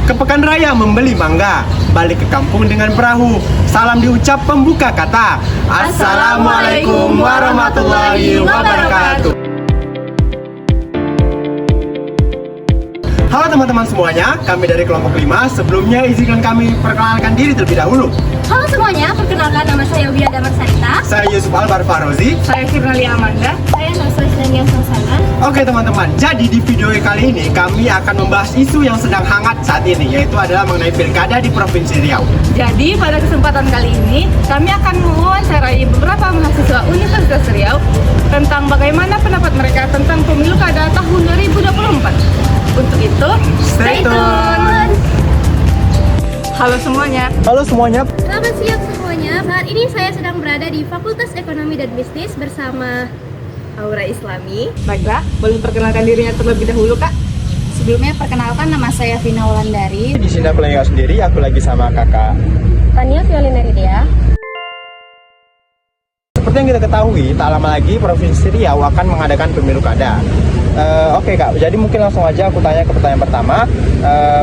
Ke pekan raya membeli mangga, balik ke kampung dengan perahu. Salam diucap pembuka kata. Assalamualaikum warahmatullahi wabarakatuh. Halo teman-teman semuanya, kami dari kelompok 5. Sebelumnya izinkan kami perkenalkan diri terlebih dahulu. Halo semuanya, perkenalkan nama saya Wia Damar Sarita. Saya Yusuf Albar Farozi. Saya Firnali Amanda. Saya Nasres Dania Sosana. Oke teman-teman, jadi di video kali ini kami akan membahas isu yang sedang hangat saat ini, yaitu adalah mengenai pilkada di Provinsi Riau. Jadi pada kesempatan kali ini kami akan mewawancarai beberapa mahasiswa Universitas Riau tentang bagaimana pendapat mereka tentang pemilu kada tahun 2024. Untuk itu, Stay tune. Halo semuanya. Halo semuanya. Selamat siang semuanya. Saat ini saya sedang berada di Fakultas Ekonomi dan Bisnis bersama Aura Islami. Baiklah, boleh perkenalkan dirinya terlebih dahulu, Kak. Sebelumnya perkenalkan nama saya Vina Wulandari. Di sini aku lagi nggak sendiri, aku lagi sama kakak Tania Violineridia. Seperti yang kita ketahui, tak lama lagi Provinsi Riau akan mengadakan pemilu kada. Oke kak, jadi mungkin langsung aja aku tanya ke pertanyaan pertama.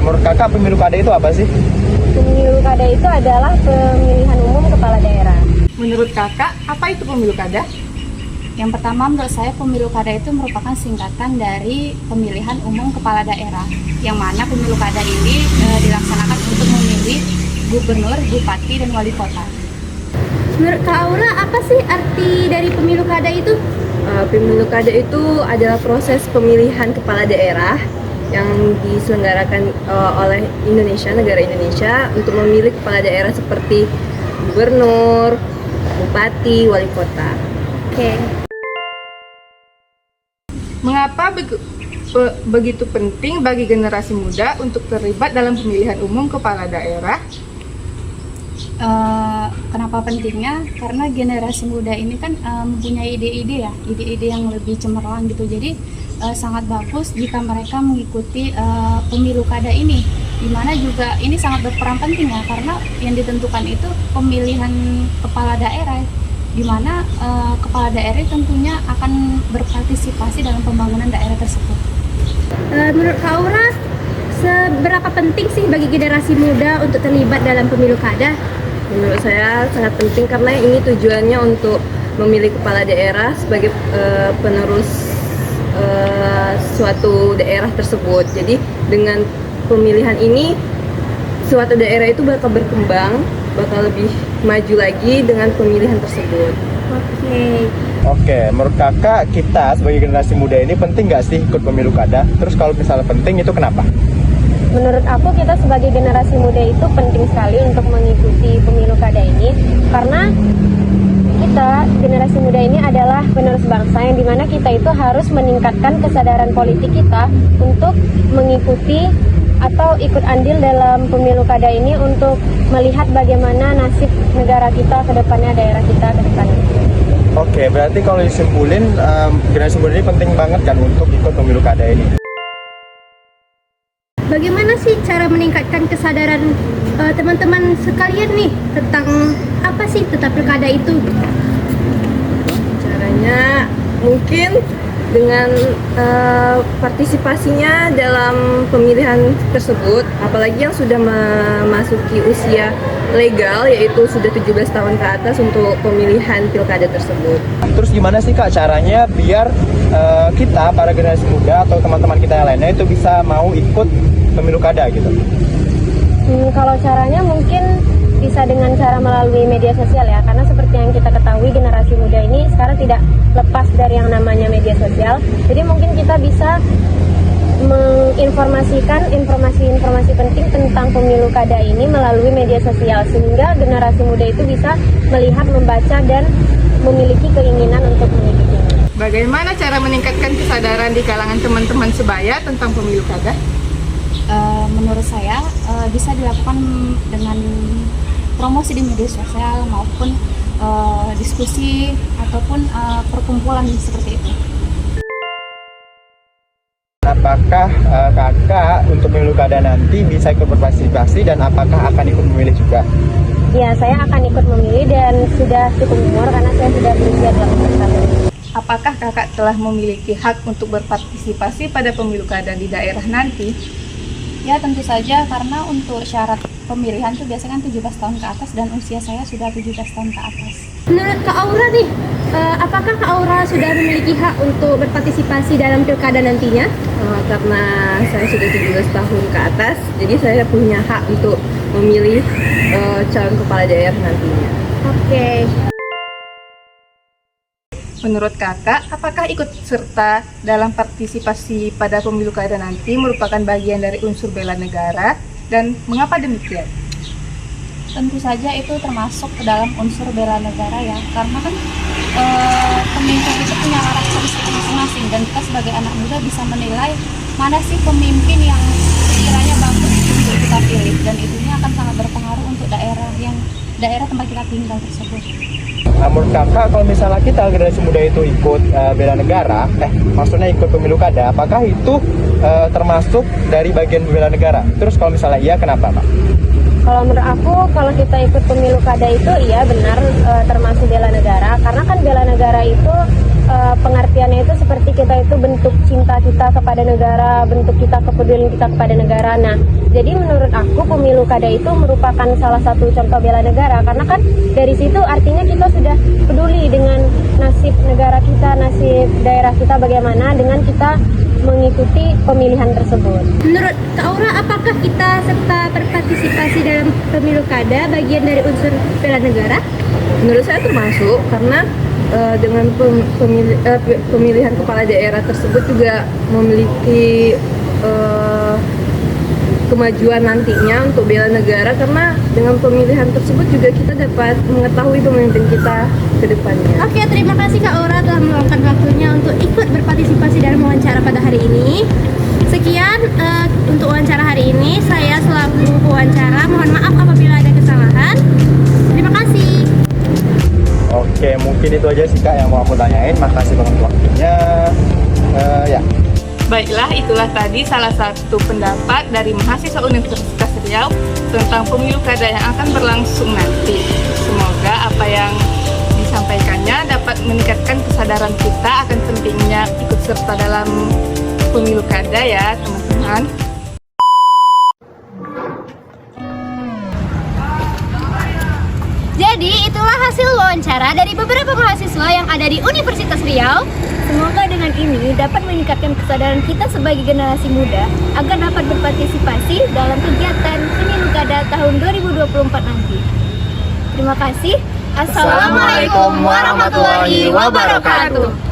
Menurut kakak pemilu kada itu apa sih? Pemilu kada itu adalah pemilihan umum kepala daerah. Menurut Kakak, apa itu pemilu kada? Yang pertama menurut saya pemilu kada itu merupakan singkatan dari pemilihan umum kepala daerah, yang mana pemilu kada ini dilaksanakan untuk memilih gubernur, bupati, dan wali kota. Menurut Kak Aura, apa sih arti dari pemilu kada itu? Pemilu kada itu adalah proses pemilihan kepala daerah yang diselenggarakan oleh negara Indonesia untuk memilih kepala daerah seperti gubernur, bupati, wali kota. Oke. Mengapa begitu penting bagi generasi muda untuk terlibat dalam pemilihan umum kepala daerah? Kenapa pentingnya? Karena generasi muda ini kan mempunyai ide-ide yang lebih cemerlang gitu. Jadi sangat bagus jika mereka mengikuti pemilu kada ini, dimana juga ini sangat berperan penting ya, karena yang ditentukan itu pemilihan kepala daerah, dimana kepala daerah tentunya akan berpartisipasi dalam pembangunan daerah tersebut. Menurut Kak Aura, seberapa penting sih bagi generasi muda untuk terlibat dalam pemilu kada? Menurut saya sangat penting karena ini tujuannya untuk memilih kepala daerah sebagai penerus suatu daerah tersebut. Jadi dengan pemilihan ini suatu daerah itu bakal berkembang, bakal lebih maju lagi dengan pemilihan tersebut. Oke, menurut kakak kita sebagai generasi muda ini penting nggak sih ikut pemilu kada? Terus kalau misalnya penting itu kenapa? Menurut aku, kita sebagai generasi muda itu penting sekali untuk mengikuti pemilu kada ini, karena kita generasi muda ini adalah penerus bangsa, yang dimana kita itu harus meningkatkan kesadaran politik kita untuk mengikuti atau ikut andil dalam pemilu kada ini untuk melihat bagaimana nasib negara kita ke depannya, daerah kita ke depannya. Oke, berarti kalau disimpulin generasi muda ini penting banget kan untuk ikut pemilu kada ini. Bagaimana sih cara meningkatkan kesadaran teman-teman sekalian nih tentang apa sih tentang pilkada itu? Caranya mungkin dengan partisipasinya dalam pemilihan tersebut, apalagi yang sudah memasuki usia legal, yaitu sudah 17 tahun ke atas untuk pemilihan pilkada tersebut. Terus gimana sih kak caranya biar kita para generasi muda atau teman-teman kita yang lainnya itu bisa mau ikut pemilu kada gitu? Kalau caranya mungkin bisa dengan cara melalui media sosial ya, karena seperti yang kita ketahui generasi muda ini sekarang tidak lepas dari yang namanya media sosial. Jadi mungkin kita bisa menginformasikan informasi-informasi penting tentang pemilu kada ini melalui media sosial, sehingga generasi muda itu bisa melihat, membaca, dan memiliki keinginan untuk mengikuti. Bagaimana cara meningkatkan kesadaran di kalangan teman-teman sebaya tentang pemilu kada? Menurut saya bisa dilakukan dengan promosi di media sosial maupun diskusi ataupun perkumpulan seperti itu. Apakah kakak untuk pemilu kada nanti bisa ikut berpartisipasi dan apakah akan ikut memilih juga? Ya, saya akan ikut memilih dan sudah cukup umur karena saya sudah berusia 18 tahun. Apakah kakak telah memiliki hak untuk berpartisipasi pada pemilu kada di daerah nanti? Ya tentu saja, karena untuk syarat pemilihan tuh biasanya kan 17 tahun ke atas dan usia saya sudah 17 tahun ke atas. Menurut Kak Aura nih, apakah Kak Aura sudah memiliki hak untuk berpartisipasi dalam pilkada nantinya? Karena saya sudah 17 tahun ke atas, jadi saya punya hak untuk memilih calon kepala daerah nantinya. Oke. Menurut kakak, apakah ikut serta dalam partisipasi pada pemilu kada nanti merupakan bagian dari unsur bela negara, dan mengapa demikian? Tentu saja itu termasuk ke dalam unsur bela negara ya, karena kan pemimpin itu punya karakteristik masing-masing dan kita sebagai anak muda bisa menilai mana sih pemimpin yang kiranya bagus untuk kita pilih, dan itunya akan sangat berpengaruh untuk daerah tempat kita tinggal tersebut. Menurut kakak, kalau misalnya kita generasi muda itu ikut bela negara, maksudnya ikut pemilu kada, apakah itu termasuk dari bagian bela negara? Terus kalau misalnya iya, kenapa, Pak? Kalau menurut aku, kalau kita ikut pemilu kada itu iya benar termasuk bela negara. Karena kan bela negara itu pengertiannya itu seperti kita itu bentuk cinta kita kepada negara, bentuk kita kepedulian kita kepada negara. Nah, jadi menurut aku pemilu kada itu merupakan salah satu contoh bela negara. Karena kan dari situ artinya kita sudah peduli dengan nasib negara kita, nasib daerah kita bagaimana dengan kita mengikuti pemilihan tersebut. Menurut Kak Aura, apakah kita serta berpartisipasi dalam pemilu kada bagian dari unsur bela negara? Menurut saya termasuk, karena dengan pemilihan kepala daerah tersebut juga memiliki kemajuan nantinya untuk bela negara, karena dengan pemilihan tersebut juga kita dapat mengetahui pemimpin kita ke depannya. Oke, terima kasih Kak Aura telah meluangkan waktunya untuk ikut berpartisipasi dalam wawancara pada hari ini. Sekian untuk wawancara hari ini. Saya selaku pewawancara mohon maaf apabila ada kesalahan. Terima kasih. Oke, mungkin itu aja sih Kak yang mau aku tanyain. Makasih banget waktunya. Ya. Baiklah, itulah tadi salah satu pendapat dari mahasiswa Universitas Riau tentang pemilu kada yang akan berlangsung nanti. Semoga apa yang disampaikannya dapat meningkatkan kesadaran kita akan pentingnya ikut serta dalam pemilu kada ya teman-teman. Jadi itulah hasil wawancara dari beberapa mahasiswa yang ada di Universitas Riau. Semoga dengan ini dapat meningkatkan kesadaran kita sebagai generasi muda agar dapat berpartisipasi dalam kegiatan pemilu kada tahun 2024 nanti. Terima kasih. Assalamualaikum warahmatullahi wabarakatuh.